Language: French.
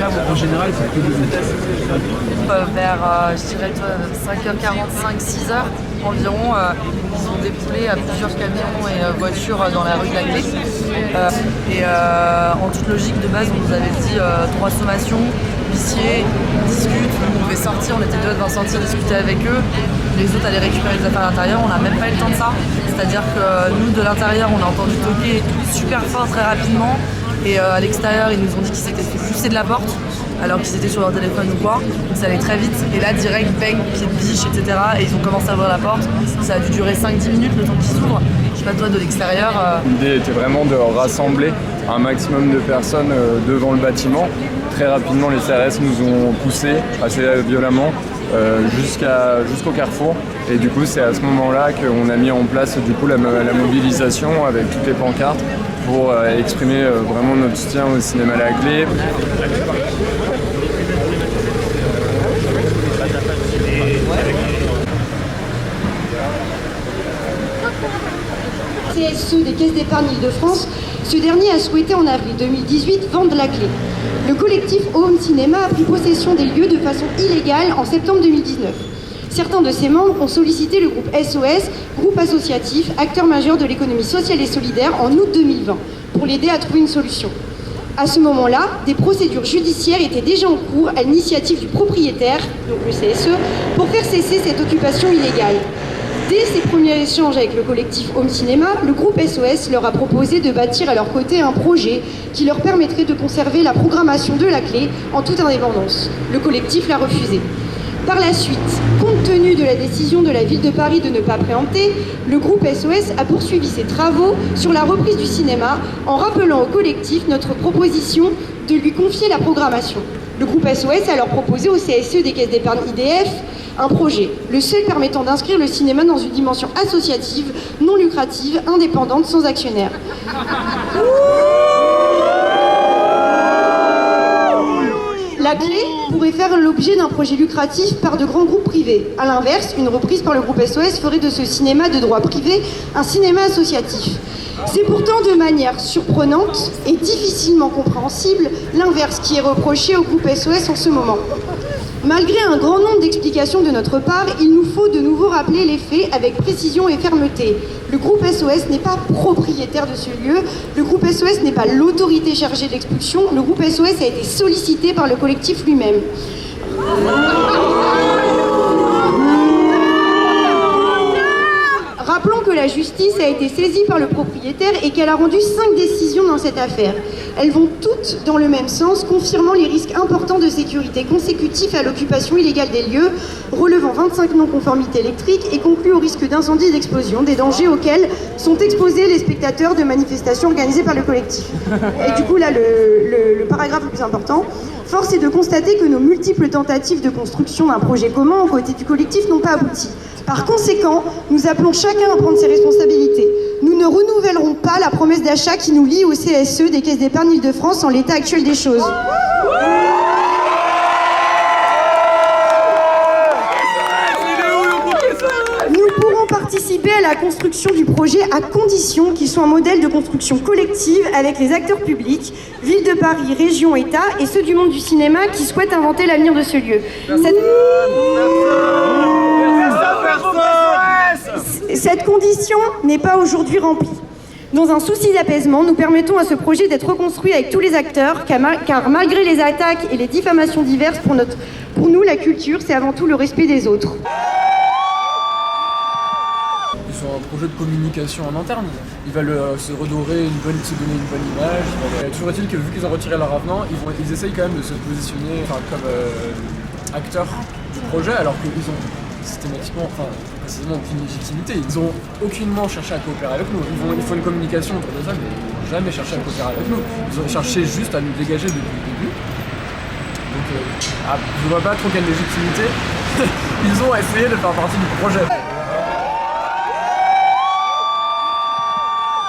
là, en général, ça peut devenir vers, je dirais, 5h45, 6h environ, ils ont déboulé à plusieurs camions et voitures dans la rue de la Clé. En toute logique, de base, on nous avait dit 3 sommations, huissier, discute, on devait sortir, on était deux devant sortir, discuter avec eux. Les autres allaient récupérer les affaires à l'intérieur, on n'a même pas eu le temps de ça. C'est-à-dire que nous, de l'intérieur, on a entendu toquer super fort, très rapidement. Et à l'extérieur, ils nous ont dit qu'ils s'étaient fait pousser de la porte, alors qu'ils étaient sur leur téléphone ou quoi. Donc ça allait très vite. Et là, direct, bang, pied de biche, etc. Et ils ont commencé à ouvrir la porte. Ça a dû durer 5-10 minutes, le temps qu'ils s'ouvrent. Je sais pas, toi, de l'extérieur. L'idée était vraiment de rassembler un maximum de personnes devant le bâtiment. Très rapidement, les CRS nous ont poussés assez violemment jusqu'au carrefour. Et du coup, c'est à ce moment-là qu'on a mis en place du coup, la mobilisation avec toutes les pancartes pour exprimer vraiment notre soutien au cinéma La Clé. CSE des caisses d'épargne Île-de-France, ce dernier a souhaité en avril 2018 vendre La Clé. Le collectif Home Cinéma a pris possession des lieux de façon illégale en septembre 2019. Certains de ses membres ont sollicité le groupe SOS, groupe associatif, acteur majeur de l'économie sociale et solidaire, en août 2020, pour l'aider à trouver une solution. À ce moment-là, des procédures judiciaires étaient déjà en cours à l'initiative du propriétaire, donc le CSE, pour faire cesser cette occupation illégale. Dès ses premiers échanges avec le collectif Home Cinéma, le groupe SOS leur a proposé de bâtir à leur côté un projet qui leur permettrait de conserver la programmation de La Clé en toute indépendance. Le collectif l'a refusé. Par la suite, compte tenu de la décision de la ville de Paris de ne pas préempter, le groupe SOS a poursuivi ses travaux sur la reprise du cinéma en rappelant au collectif notre proposition de lui confier la programmation. Le groupe SOS a alors proposé au CSE des caisses d'épargne IDF un projet, le seul permettant d'inscrire le cinéma dans une dimension associative, non lucrative, indépendante, sans actionnaire. La Clé pourrait faire l'objet d'un projet lucratif par de grands groupes privés. A l'inverse, une reprise par le groupe SOS ferait de ce cinéma de droit privé un cinéma associatif. C'est pourtant de manière surprenante et difficilement compréhensible l'inverse qui est reproché au groupe SOS en ce moment. Malgré un grand nombre d'explications de notre part, il nous faut de nouveau rappeler les faits avec précision et fermeté. Le groupe SOS n'est pas propriétaire de ce lieu, le groupe SOS n'est pas l'autorité chargée de l'expulsion, le groupe SOS a été sollicité par le collectif lui-même. Rappelons que la justice a été saisie par le propriétaire et qu'elle a rendu 5 décisions dans cette affaire. Elles vont toutes dans le même sens, confirmant les risques importants de sécurité consécutifs à l'occupation illégale des lieux, relevant 25 non-conformités électriques et concluent au risque d'incendie et d'explosion, des dangers auxquels sont exposés les spectateurs de manifestations organisées par le collectif. Et du coup, là, le paragraphe le plus important. Force est de constater que nos multiples tentatives de construction d'un projet commun aux côtés du collectif n'ont pas abouti. Par conséquent, nous appelons chacun à prendre ses responsabilités. Nous ne renouvellerons pas la promesse d'achat qui nous lie au CSE des caisses d'épargne Île-de-France en l'état actuel des choses. Nous pourrons participer à la construction du projet à condition qu'il soit un modèle de construction collective avec les acteurs publics, Ville de Paris, région, État et ceux du monde du cinéma qui souhaitent inventer l'avenir de ce lieu. Cette condition n'est pas aujourd'hui remplie. Dans un souci d'apaisement, nous permettons à ce projet d'être reconstruit avec tous les acteurs, car malgré les attaques et les diffamations diverses, pour nous, la culture, c'est avant tout le respect des autres. Ils sont un projet de communication en interne. Ils veulent se donner une bonne image. Toujours est-il que vu qu'ils ont retiré leur avenant, ils essayent quand même de se positionner comme acteurs du projet, alors qu'ils ont systématiquement, précisément aucune légitimité. Ils ont aucunement cherché à coopérer avec nous. Ils font une communication autour de ça, mais ils n'ont jamais cherché à coopérer avec nous. Ils ont cherché juste à nous dégager depuis le début. Donc je vois pas trop quelle légitimité. Ils ont essayé de faire partie du projet.